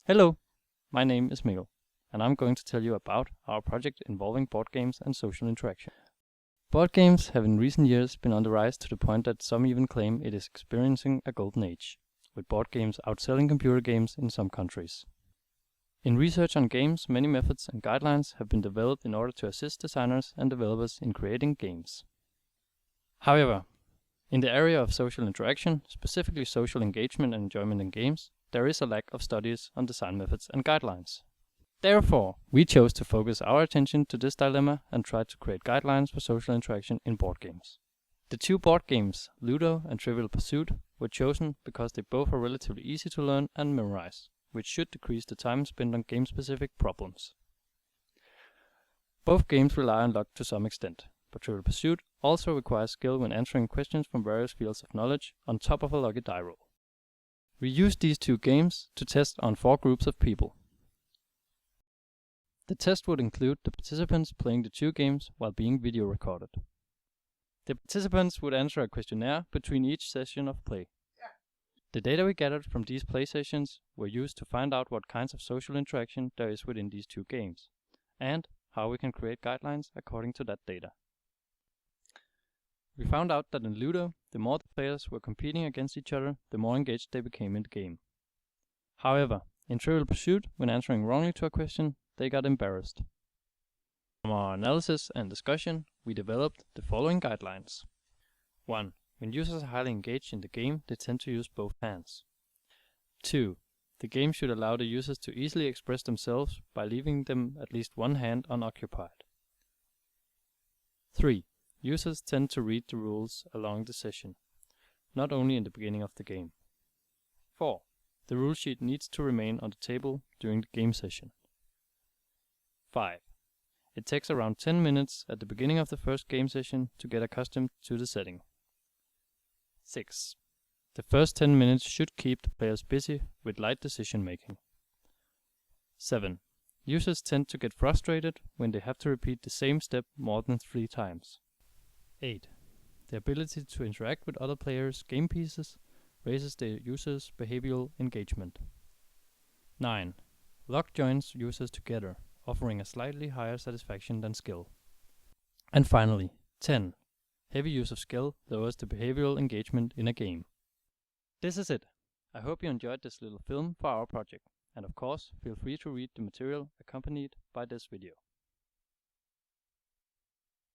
Hello, my name is Mikkel, and I'm going to tell you about our project involving board games and social interaction. Board games have in recent years been on the rise to the point that some even claim it is experiencing a golden age, with board games outselling computer games in some countries. In research on games, many methods and guidelines have been developed in order to assist designers and developers in creating games. However, in the area of social interaction, specifically social engagement and enjoyment in games, there is a lack of studies on design methods and guidelines. Therefore, we chose to focus our attention to this dilemma and try to create guidelines for social interaction in board games. The two board games, Ludo and Trivial Pursuit, were chosen because they both are relatively easy to learn and memorize, which should decrease the time spent on game-specific problems. Both games rely on luck to some extent, but Trivial Pursuit also requires skill when answering questions from various fields of knowledge on top of a lucky die roll. We used these two games to test on 4 groups of people. The test would include the participants playing the 2 games while being video recorded. The participants would answer a questionnaire between each session of play. The data we gathered from these play sessions were used to find out what kinds of social interaction there is within these 2 games, and how we can create guidelines according to that data. We found out that in Ludo, the more the players were competing against each other, the more engaged they became in the game. However, in Trivial Pursuit, when answering wrongly to a question, they got embarrassed. From our analysis and discussion, we developed the following guidelines. 1. When users are highly engaged in the game, they tend to use both hands. 2. The game should allow the users to easily express themselves by leaving them at least one hand unoccupied. 3. Users tend to read the rules along the session, not only in the beginning of the game. 4. The rule sheet needs to remain on the table during the game session. 5. It takes around 10 minutes at the beginning of the first game session to get accustomed to the setting. 6. The first 10 minutes should keep the players busy with light decision making. 7. Users tend to get frustrated when they have to repeat the same step more than 3 times. 8. The ability to interact with other players' game pieces raises the user's behavioral engagement. 9. Luck joins users together, offering a slightly higher satisfaction than skill. And finally, 10. Heavy use of skill lowers the behavioral engagement in a game. This is it. I hope you enjoyed this little film for our project, and of course, feel free to read the material accompanied by this video.